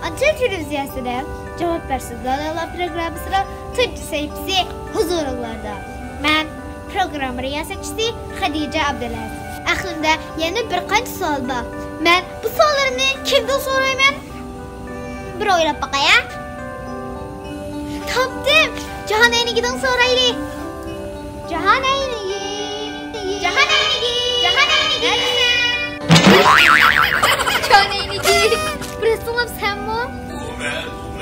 Anca televiziyasida cevap versin Danalar programmasına tınçı seyipsi huzurlarında. Ben program riyasetçisi Hadice Abdelaziz. Aklımda yeni birkaç so'al bor. Ben bu so'allarni kimdan so'rayman? Bir o'ylab boqay. Topdim. Jahon aynigidan so'raylik. Jahon aynigi. Jahon aynigi. Jahon aynigi. Jahon aynigi. Burası senmi?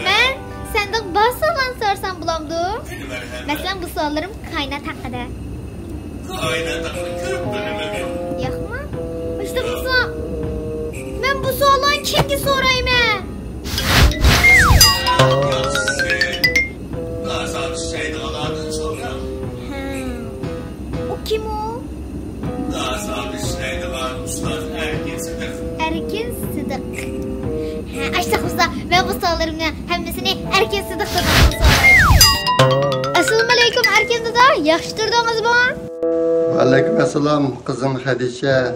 Ben senden bazı so'allarni so'rsam bo'lamdi. Masalan bu so'llarim kaynat haqida. Kaynat haqida ko'p bilmagan. Yo'qmi? İşte bu so'al. Men bu so'allarni kimga so'rayman? O kim o? Erkin Sıdık. Açtık usta. Ben bu sorularımla hemmisini Erkin Sıdık'tan sorayım. Assalamu alaikum Erkin dada. Yaxshi turdingizmi? Va alaykum assalom qizim Hadicha.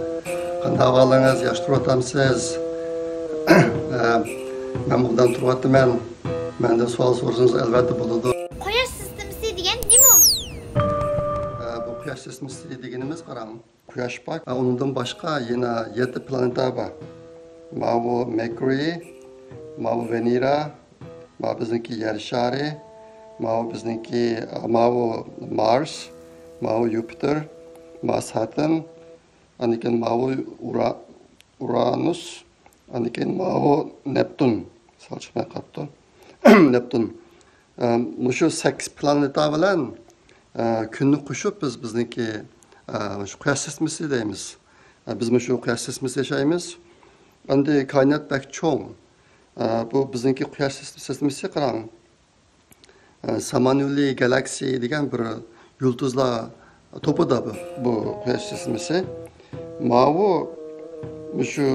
Qanday ahvolingiz? Yaxshi turyapmisiz? Men bundan turyapman. Menda savol so'rasangiz albatta bo'ladi. Quyosh sistemasi degan nima? Bu quyosh sistemasi deganimiz qarang. Quyosh bor, undan boshqa yana 7 planeta bor. Bu Mercury, bu Venera, bu bizniki Yer shari, bu bizniki bu Mars, bu Jupiter, bu Saturn, aniken bu Uranus, aniken bu Neptun. Salchiqmay qapti. Neptun. Shu 8 planeta bilan kunni qo'shib bizniki shu quyosh sistemasi deymiz. Biz shu quyosh sistemasida yashaymiz. Endi koinot bak cho'ng. Bu bizniki quyosh sistemasi qarang. Samanyuli galaksiya degan bir yulduzlar to'pida bu quyosh sistemasi. Shu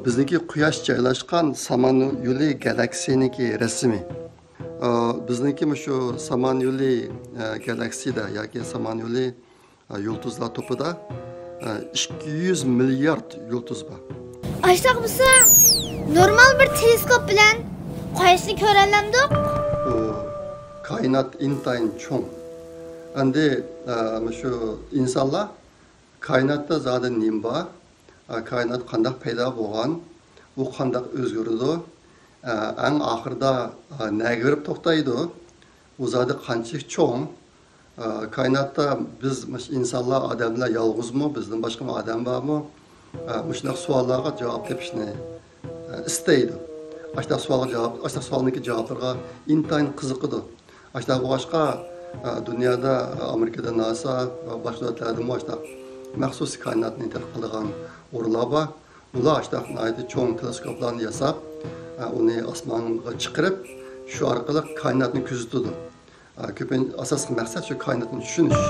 bizniki quyosh joylashgan Samanyuli galaksiyaniki rasmi. Bizniki shu Samanyuli galaksiyada yoki Samanyuli yulduzlar to'pida 200 milliard yulduz bor. Açtık mısın? Normal bir teleskop bilen quyoshni ko'ralamdik. Koinot intayin cho'ng. Endi shu insonlar koinotda zaten nima bor? Koinot qanday paydo bo'lgan? U qanday o'zgardi? Eng oxirida nega kirib to'xtaydi? U zodi qanchalik cho'ng? Koinotda biz insonlar, odamlar yolg'izmi? Bizdan boshqa odam bormi? Shunday savollarga javob topishni istaydi. Ashta savolniki javoblarga intayin qiziqadi. Ashta boshqa dunyoda Amerikada NASA boshqa davlatlarda ashta maxsus koinotni tadqiq qilgan o'rinlar bor. Ular ashta cho'ng teleskoplarni yasab, uni osmonga chiqarib, shu orqali koinotni kuzatadi. Asosiy maqsad shu koinotni tushunish.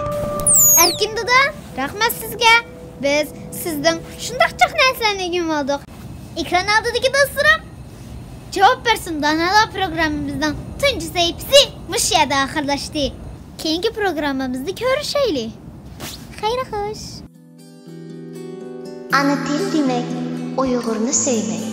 Erkin dada, rahmat sizga. Biz sizden shundoq choq narsalarni o'rganib oldik. Ekran oldidagi do'stlarim, javob bersin Danalar programmamizdan tunji sayfasi mush yerda oxirlashdi. Keyingi programmamizda ko'rishaylik. Xayr xo'sh. Ana til demek Uyg'urni sevmek.